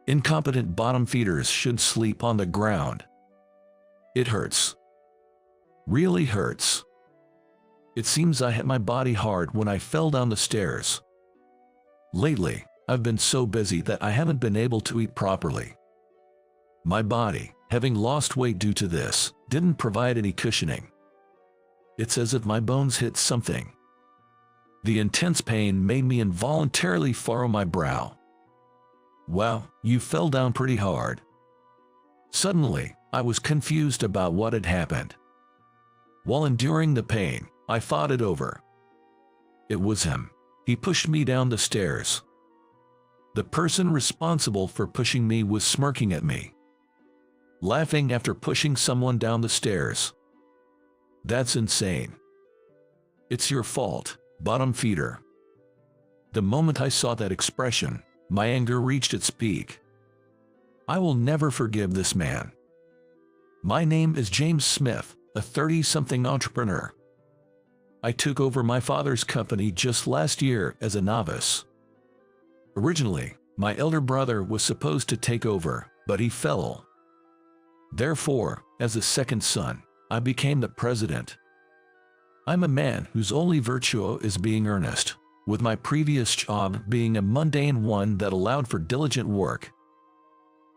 Incompetent bottom feeders should sleep on the ground. It hurts. Really hurts. It seems I hit my body hard when I fell down the stairs. Lately, I've been so busy that I haven't been able to eat properly. My body, having lost weight due to this, didn't provide any cushioning. It's as if my bones hit something. The intense pain made me involuntarily furrow my brow. Wow, you fell down pretty hard. Suddenly, I was confused about what had happened. While enduring the pain, I thought it over. It was him. He pushed me down the stairs. The person responsible for pushing me was smirking at me, laughing after pushing someone down the stairs. That's insane. It's your fault, bottom feeder. The moment I saw that expression, my anger reached its peak. I will never forgive this man. My name is James Smith, a 30-something entrepreneur. I took over my father's company just last year as a novice. Originally, my elder brother was supposed to take over, but he fell. Therefore, as the second son, I became the president. I'm a man whose only virtue is being earnest, with my previous job being a mundane one that allowed for diligent work.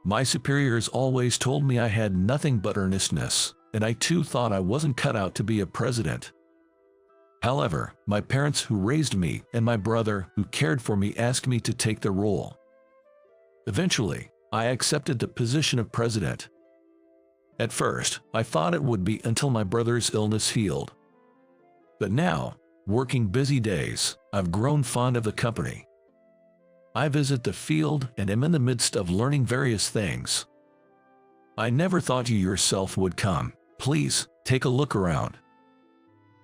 My superiors always told me I had nothing but earnestness, and I too thought I wasn't cut out to be a president. However, my parents who raised me and my brother who cared for me asked me to take the role. Eventually, I accepted the position of president. At first, I thought it would be until my brother's illness healed. But now, working busy days, I've grown fond of the company. I visit the field and am in the midst of learning various things. I never thought you yourself would come. Please, take a look around.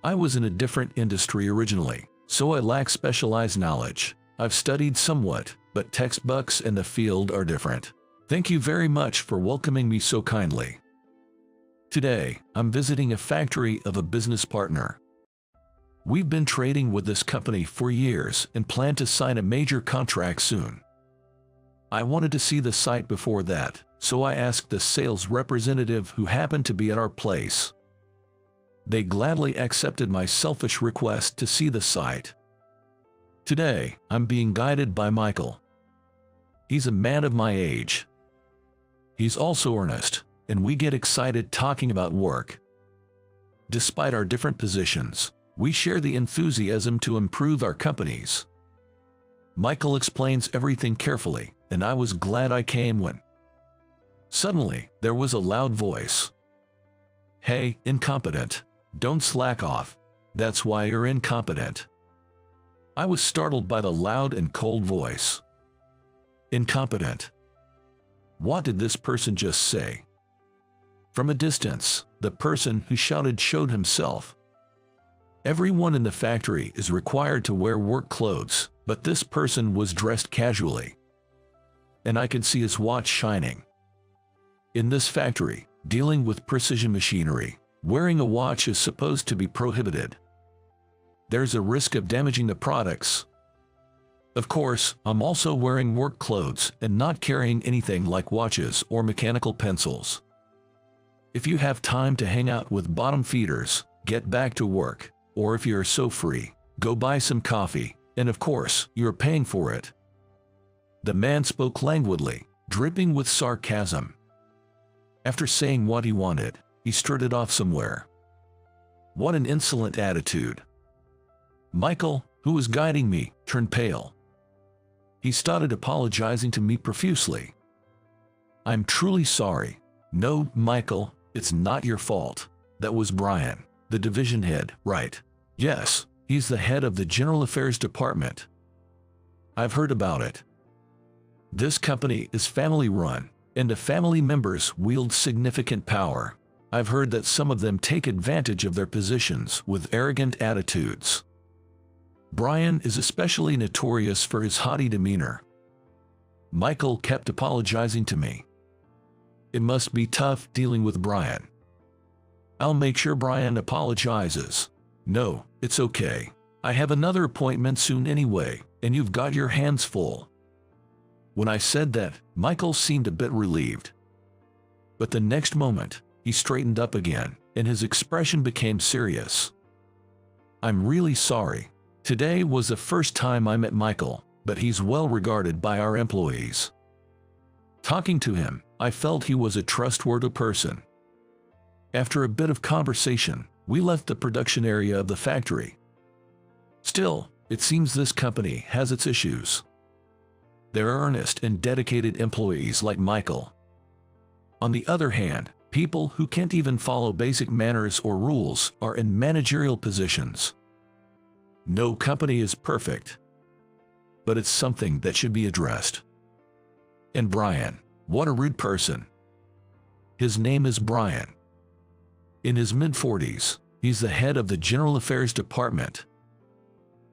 I was in a different industry originally, so I lack specialized knowledge. I've studied somewhat, but textbooks and the field are different. Thank you very much for welcoming me so kindly. Today, I'm visiting a factory of a business partner. We've been trading with this company for years and plan to sign a major contract soon. I wanted to see the site before that, so I asked the sales representative who happened to be at our place. They gladly accepted my selfish request to see the site. Today, I'm being guided by Michael. He's a man of my age. He's also earnest, and we get excited talking about work. Despite our different positions, we share the enthusiasm to improve our companies. Michael explains everything carefully, and I was glad I came when. Suddenly, there was a loud voice. Hey, incompetent. Don't slack off. That's why you're incompetent. I was startled by the loud and cold voice. Incompetent. What did this person just say? From a distance, the person who shouted showed himself. Everyone in the factory is required to wear work clothes, but this person was dressed casually. And I could see his watch shining. In this factory, dealing with precision machinery, wearing a watch is supposed to be prohibited. There's a risk of damaging the products. Of course, I'm also wearing work clothes and not carrying anything like watches or mechanical pencils. If you have time to hang out with bottom feeders, get back to work, or if you're so free, go buy some coffee, and of course, you're paying for it. The man spoke languidly, dripping with sarcasm. After saying what he wanted, he strutted off somewhere. What an insolent attitude. Michael, who was guiding me, turned pale. He started apologizing to me profusely. I'm truly sorry. No, Michael, it's not your fault. That was Brian, the division head, right? Yes, he's the head of the General Affairs Department. I've heard about it. This company is family-run, and the family members wield significant power. I've heard that some of them take advantage of their positions with arrogant attitudes. Brian is especially notorious for his haughty demeanor. Michael kept apologizing to me. It must be tough dealing with Brian. I'll make sure Brian apologizes. No, it's okay. I have another appointment soon anyway, and you've got your hands full. When I said that, Michael seemed a bit relieved. But the next moment, he straightened up again, and his expression became serious. "I'm really sorry. Today was the first time I met Michael, but he's well regarded by our employees. Talking to him, I felt he was a trustworthy person." After a bit of conversation, we left the production area of the factory. Still, it seems this company has its issues. There are earnest and dedicated employees like Michael. On the other hand, people who can't even follow basic manners or rules are in managerial positions. No company is perfect, but it's something that should be addressed. And Brian, what a rude person. His name is Brian. In his mid-40s, he's the head of the General Affairs Department,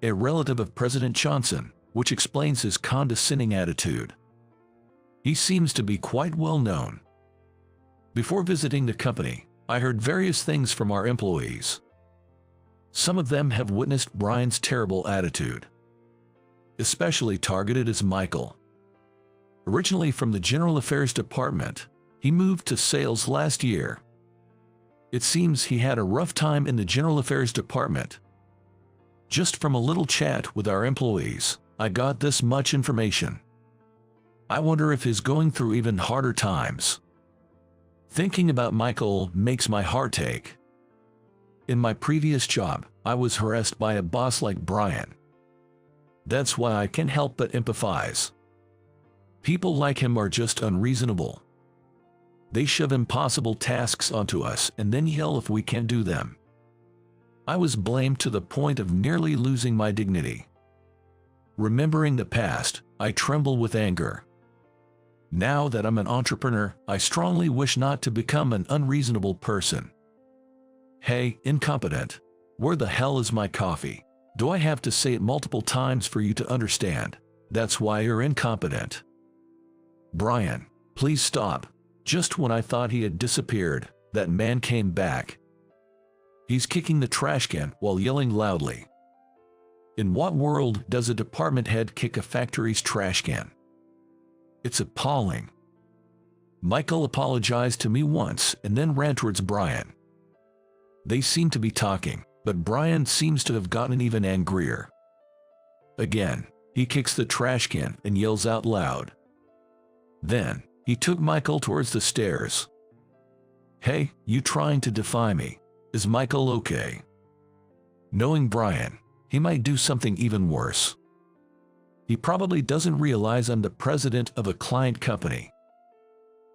a relative of President Johnson, which explains his condescending attitude. He seems to be quite well known. Before visiting the company, I heard various things from our employees. Some of them have witnessed Brian's terrible attitude. Especially targeted is Michael. Originally from the General Affairs Department, he moved to sales last year. It seems he had a rough time in the General Affairs Department. Just from a little chat with our employees, I got this much information. I wonder if he's going through even harder times. Thinking about Michael makes my heart ache. In my previous job, I was harassed by a boss like Brian. That's why I can't help but empathize. People like him are just unreasonable. They shove impossible tasks onto us and then yell if we can't do them. I was blamed to the point of nearly losing my dignity. Remembering the past, I tremble with anger. Now that I'm an entrepreneur, I strongly wish not to become an unreasonable person. Hey, incompetent, where the hell is my coffee? Do I have to say it multiple times for you to understand? That's why you're incompetent. Brian, please stop. Just when I thought he had disappeared, that man came back. He's kicking the trash can while yelling loudly. In what world does a department head kick a factory's trash can? It's appalling. Michael apologized to me once and then ran towards Brian. They seem to be talking, but Brian seems to have gotten even angrier. Again, he kicks the trash can and yells out loud. Then, he took Michael towards the stairs. Hey, you trying to defy me? Is Michael okay? Knowing Brian, he might do something even worse. He probably doesn't realize I'm the president of a client company.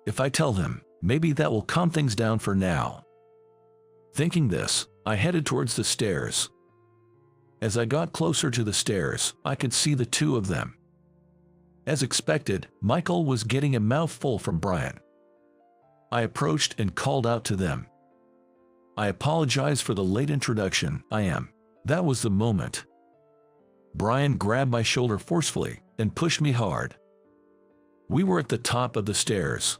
If I tell him, maybe that will calm things down for now. Thinking this, I headed towards the stairs. As I got closer to the stairs, I could see the two of them. As expected, Michael was getting a mouthful from Brian. I approached and called out to them. I apologize for the late introduction, That was the moment. Brian grabbed my shoulder forcefully and pushed me hard. We were at the top of the stairs.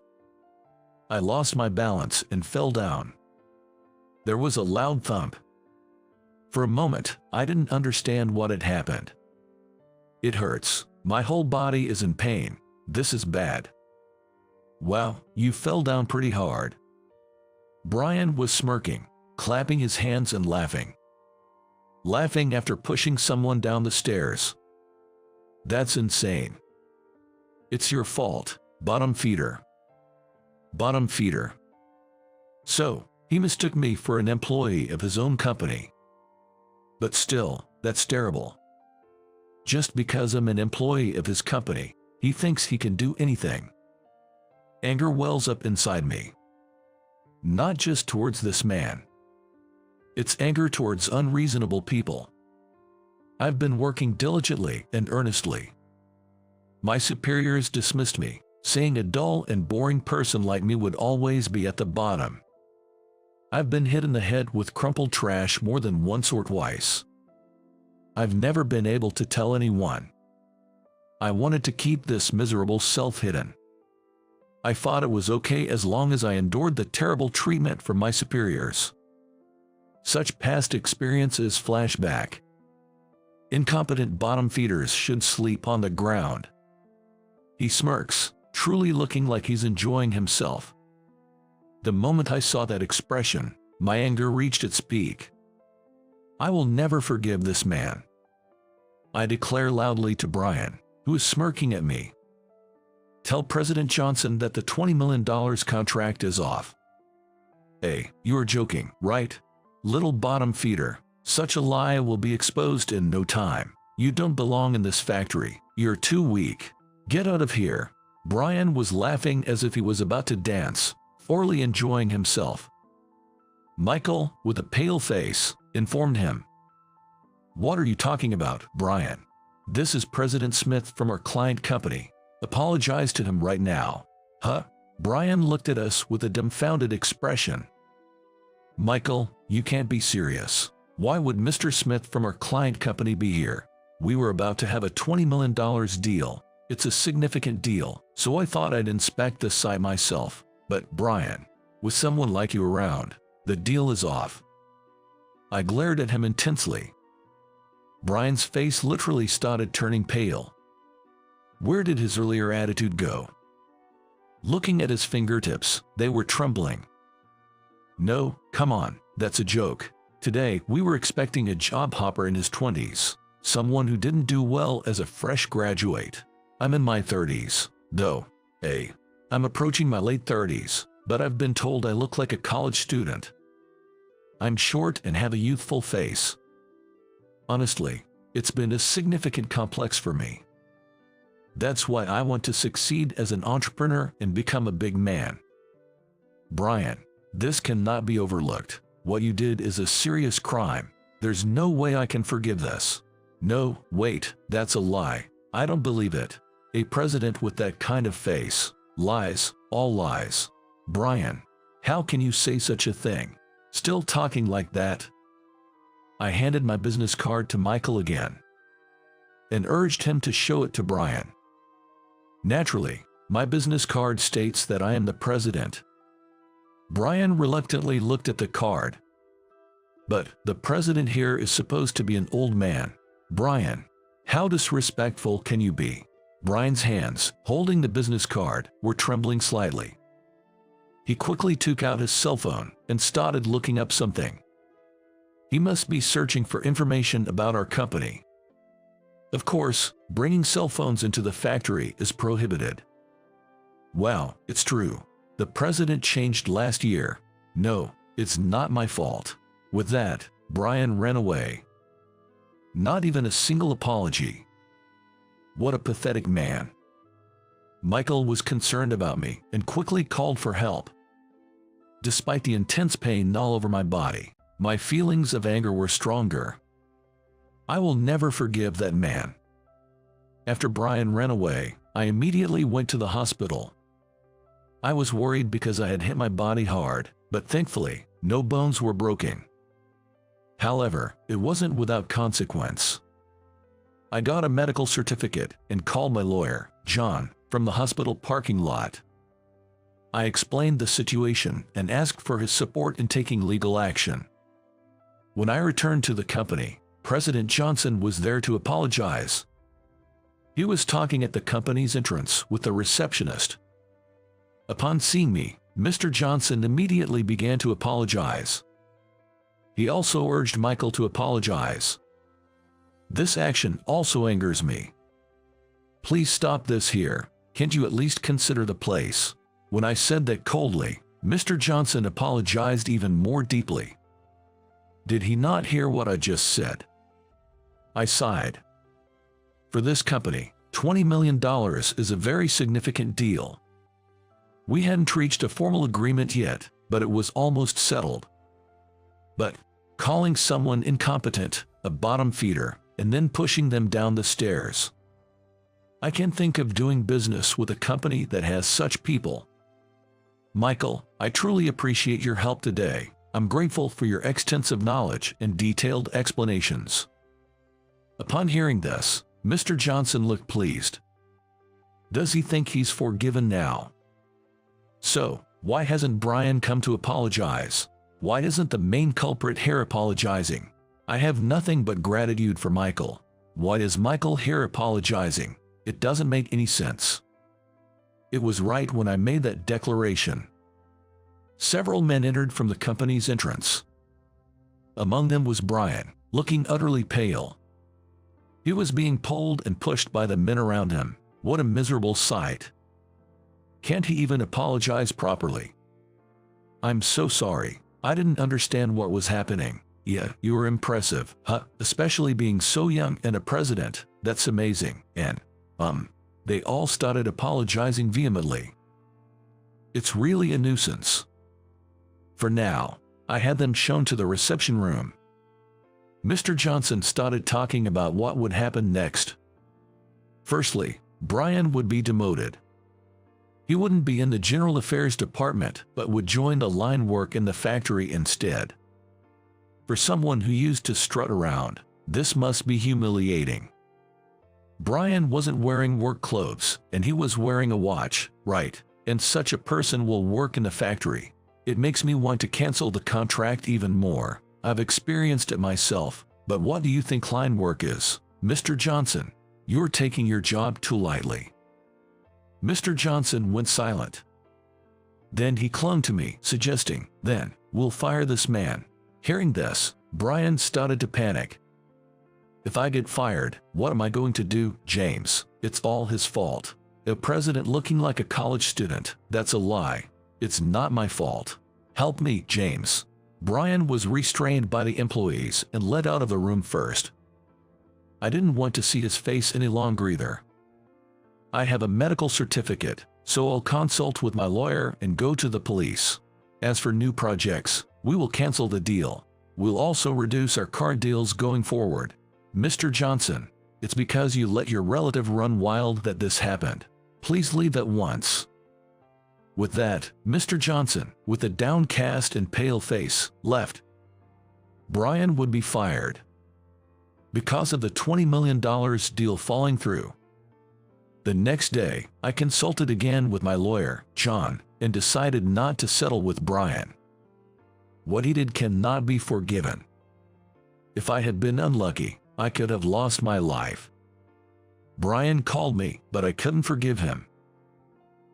I lost my balance and fell down. There was a loud thump. For a moment, I didn't understand what had happened. It hurts. My whole body is in pain. This is bad. Wow, you fell down pretty hard. Brian was smirking, clapping his hands and laughing. Laughing after pushing someone down the stairs. That's insane. It's your fault, bottom feeder. Bottom feeder. So, he mistook me for an employee of his own company. But still, that's terrible. Just because I'm an employee of his company, he thinks he can do anything. Anger wells up inside me. Not just towards this man. It's anger towards unreasonable people. I've been working diligently and earnestly. My superiors dismissed me, saying a dull and boring person like me would always be at the bottom. I've been hit in the head with crumpled trash more than once or twice. I've never been able to tell anyone. I wanted to keep this miserable self hidden. I thought it was okay as long as I endured the terrible treatment from my superiors. Such past experiences flash back. Incompetent bottom feeders should sleep on the ground. He smirks, truly looking like he's enjoying himself. The moment I saw that expression, my anger reached its peak. I will never forgive this man, I declare loudly to Brian, who is smirking at me. Tell President Johnson that the $20 million contract is off. Hey, you are joking, right? Little bottom feeder. Such a lie will be exposed in no time. You don't belong in this factory. You're too weak. Get out of here. Brian was laughing as if he was about to dance, thoroughly enjoying himself. Michael, with a pale face, informed him. What are you talking about, Brian? This is President Smith from our client company. Apologize to him right now. Huh? Brian looked at us with a dumbfounded expression. Michael, you can't be serious. Why would Mr. Smith from our client company be here? We were about to have a $20 million deal. It's a significant deal, so I thought I'd inspect the site myself. But, Brian, with someone like you around, the deal is off. I glared at him intensely. Brian's face literally started turning pale. Where did his earlier attitude go? Looking at his fingertips, they were trembling. No, come on, that's a joke. Today, we were expecting a job hopper in his 20s, someone who didn't do well as a fresh graduate. I'm in my 30s, though. Hey, I'm approaching my late 30s, but I've been told I look like a college student. I'm short and have a youthful face. Honestly, it's been a significant complex for me. That's why I want to succeed as an entrepreneur and become a big man. Brian, this cannot be overlooked. What you did is a serious crime. There's no way I can forgive this. No, wait, that's a lie. I don't believe it. A president with that kind of face. Lies, all lies. Brian, how can you say such a thing? Still talking like that? I handed my business card to Michael again and urged him to show it to Brian. Naturally, my business card states that I am the president. Brian reluctantly looked at the card. But the president here is supposed to be an old man. Brian, how disrespectful can you be? Brian's hands, holding the business card, were trembling slightly. He quickly took out his cell phone and started looking up something. He must be searching for information about our company. Of course, bringing cell phones into the factory is prohibited. Wow, it's true. The president changed last year. No, it's not my fault. With that, Brian ran away. Not even a single apology. What a pathetic man. Michael was concerned about me and quickly called for help. Despite the intense pain all over my body, my feelings of anger were stronger. I will never forgive that man. After Brian ran away, I immediately went to the hospital. I was worried because I had hit my body hard, but thankfully, no bones were broken. However, it wasn't without consequence. I got a medical certificate and called my lawyer, John, from the hospital parking lot. I explained the situation and asked for his support in taking legal action. When I returned to the company, President Johnson was there to apologize. He was talking at the company's entrance with the receptionist. Upon seeing me, Mr. Johnson immediately began to apologize. He also urged Michael to apologize. This action also angers me. Please stop this here. Can't you at least consider the place? When I said that coldly, Mr. Johnson apologized even more deeply. Did he not hear what I just said? I sighed. For this company, $20 million is a very significant deal. We hadn't reached a formal agreement yet, but it was almost settled. But calling someone incompetent, a bottom feeder, and then pushing them down the stairs. I can't think of doing business with a company that has such people. Michael, I truly appreciate your help today. I'm grateful for your extensive knowledge and detailed explanations. Upon hearing this, Mr. Johnson looked pleased. Does he think he's forgiven now? So, why hasn't Brian come to apologize? Why isn't the main culprit here apologizing? I have nothing but gratitude for Michael. Why is Michael here apologizing? It doesn't make any sense. It was right when I made that declaration. Several men entered from the company's entrance. Among them was Brian, looking utterly pale. He was being pulled and pushed by the men around him. What a miserable sight. Can't he even apologize properly? I'm so sorry. I didn't understand what was happening. Yeah, you were impressive, huh? Especially being so young and a president. That's amazing. And, they all started apologizing vehemently. It's really a nuisance. For now, I had them shown to the reception room. Mr. Johnson started talking about what would happen next. Firstly, Brian would be demoted. He wouldn't be in the General Affairs Department, but would join the line work in the factory instead. For someone who used to strut around, this must be humiliating. Brian wasn't wearing work clothes, and he was wearing a watch, right? And such a person will work in the factory. It makes me want to cancel the contract even more. I've experienced it myself, but what do you think line work is? Mr. Johnson, you're taking your job too lightly. Mr. Johnson went silent. Then he clung to me, suggesting, then, we'll fire this man. Hearing this, Brian started to panic. If I get fired, what am I going to do, James? It's all his fault. A president looking like a college student, that's a lie. It's not my fault. Help me, James. Brian was restrained by the employees and led out of the room first. I didn't want to see his face any longer either. I have a medical certificate, so I'll consult with my lawyer and go to the police. As for new projects, we will cancel the deal. We'll also reduce our car deals going forward. Mr. Johnson, it's because you let your relative run wild that this happened. Please leave at once. With that, Mr. Johnson, with a downcast and pale face, left. Brian would be fired because of the $20 million deal falling through. The next day, I consulted again with my lawyer, John, and decided not to settle with Brian. What he did cannot be forgiven. If I had been unlucky, I could have lost my life. Brian called me, but I couldn't forgive him.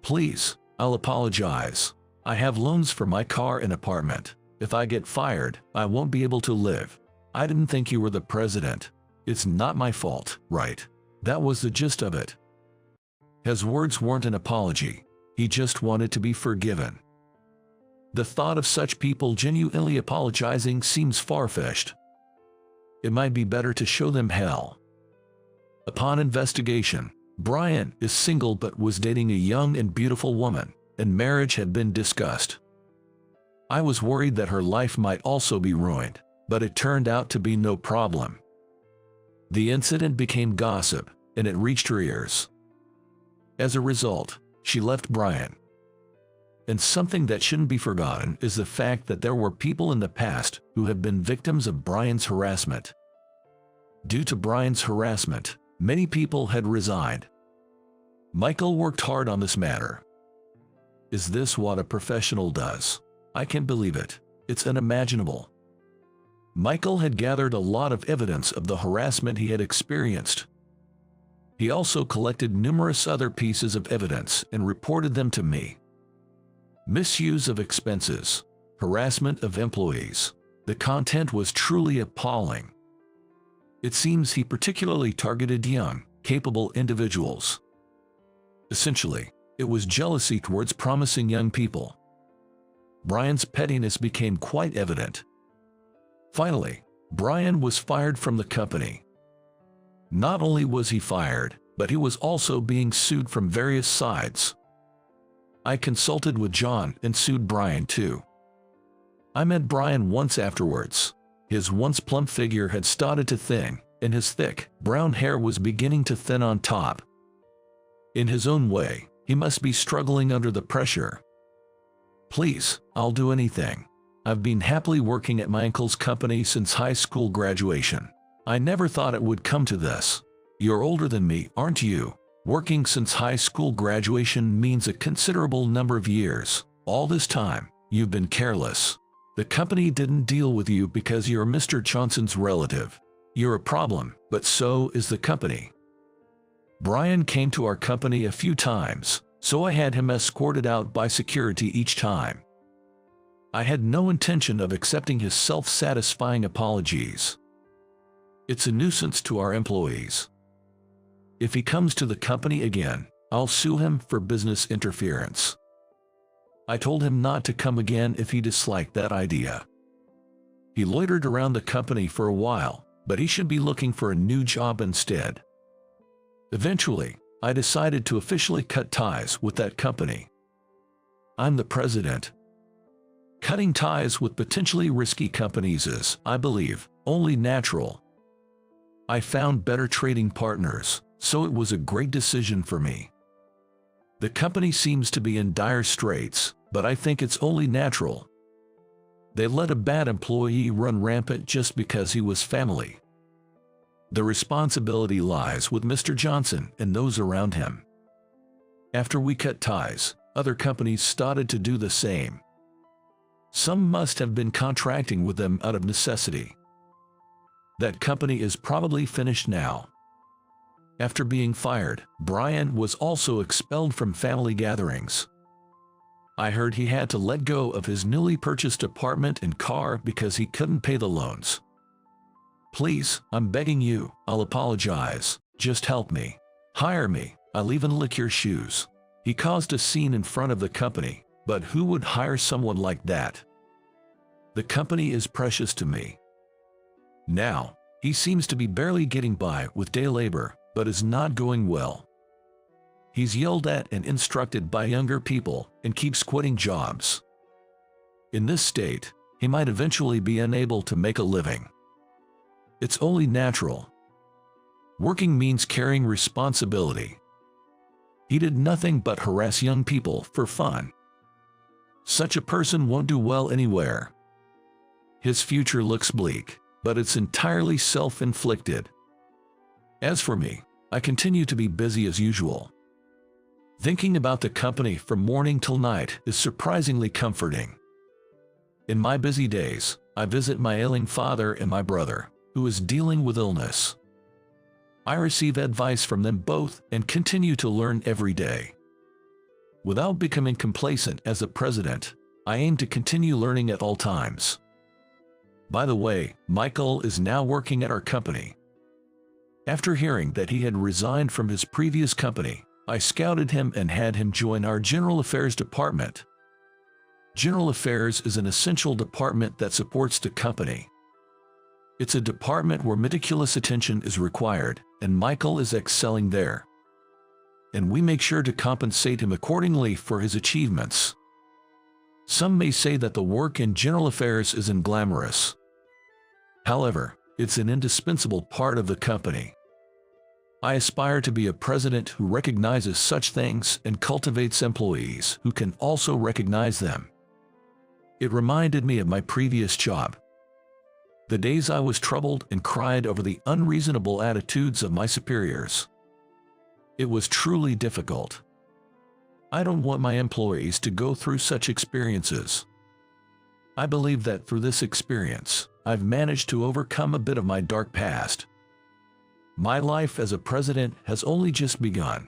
Please, I'll apologize. I have loans for my car and apartment. If I get fired, I won't be able to live. I didn't think you were the president. It's not my fault, right? That was the gist of it. His words weren't an apology. He just wanted to be forgiven. The thought of such people genuinely apologizing seems far-fetched. It might be better to show them hell. Upon investigation, Brian is single but was dating a young and beautiful woman, and marriage had been discussed. I was worried that her life might also be ruined, but it turned out to be no problem. The incident became gossip, and it reached her ears. As a result, she left Brian. And something that shouldn't be forgotten is the fact that there were people in the past who have been victims of Brian's harassment. Due to Brian's harassment, many people had resigned. Michael worked hard on this matter. Is this what a professional does? I can't believe it. It's unimaginable. Michael had gathered a lot of evidence of the harassment he had experienced. He also collected numerous other pieces of evidence and reported them to me. Misuse of expenses, harassment of employees. The content was truly appalling. It seems he particularly targeted young, capable individuals. Essentially, it was jealousy towards promising young people. Brian's pettiness became quite evident. Finally, Brian was fired from the company. Not only was he fired, but he was also being sued from various sides. I consulted with John and sued Brian too. I met Brian once afterwards. His once plump figure had started to thin, and his thick, brown hair was beginning to thin on top. In his own way, he must be struggling under the pressure. Please, I'll do anything. I've been happily working at my uncle's company since high school graduation. I never thought it would come to this. You're older than me, aren't you? Working since high school graduation means a considerable number of years. All this time, you've been careless. The company didn't deal with you because you're Mr. Johnson's relative. You're a problem, but so is the company. Brian came to our company a few times, so I had him escorted out by security each time. I had no intention of accepting his self-satisfying apologies. It's a nuisance to our employees. If he comes to the company again, I'll sue him for business interference. I told him not to come again if he disliked that idea. He loitered around the company for a while, but he should be looking for a new job instead. Eventually, I decided to officially cut ties with that company. I'm the president. Cutting ties with potentially risky companies is, I believe, only natural. I found better trading partners, so it was a great decision for me. The company seems to be in dire straits, but I think it's only natural. They let a bad employee run rampant just because he was family. The responsibility lies with Mr. Johnson and those around him. After we cut ties, other companies started to do the same. Some must have been contracting with them out of necessity. That company is probably finished now. After being fired, Brian was also expelled from family gatherings. I heard he had to let go of his newly purchased apartment and car because he couldn't pay the loans. Please, I'm begging you, I'll apologize, just help me. Hire me, I'll even lick your shoes. He caused a scene in front of the company, but who would hire someone like that? The company is precious to me. Now, he seems to be barely getting by with day labor, but is not going well. He's yelled at and instructed by younger people and keeps quitting jobs. In this state, he might eventually be unable to make a living. It's only natural. Working means carrying responsibility. He did nothing but harass young people for fun. Such a person won't do well anywhere. His future looks bleak, but it's entirely self-inflicted. As for me, I continue to be busy as usual. Thinking about the company from morning till night is surprisingly comforting. In my busy days, I visit my ailing father and my brother, who is dealing with illness. I receive advice from them both and continue to learn every day. Without becoming complacent as a president, I aim to continue learning at all times. By the way, Michael is now working at our company. After hearing that he had resigned from his previous company, I scouted him and had him join our General Affairs department. General Affairs is an essential department that supports the company. It's a department where meticulous attention is required, and Michael is excelling there. And we make sure to compensate him accordingly for his achievements. Some may say that the work in General Affairs isn't glamorous. However, it's an indispensable part of the company. I aspire to be a president who recognizes such things and cultivates employees who can also recognize them. It reminded me of my previous job. The days I was troubled and cried over the unreasonable attitudes of my superiors. It was truly difficult. I don't want my employees to go through such experiences. I believe that through this experience, I've managed to overcome a bit of my dark past. My life as a president has only just begun.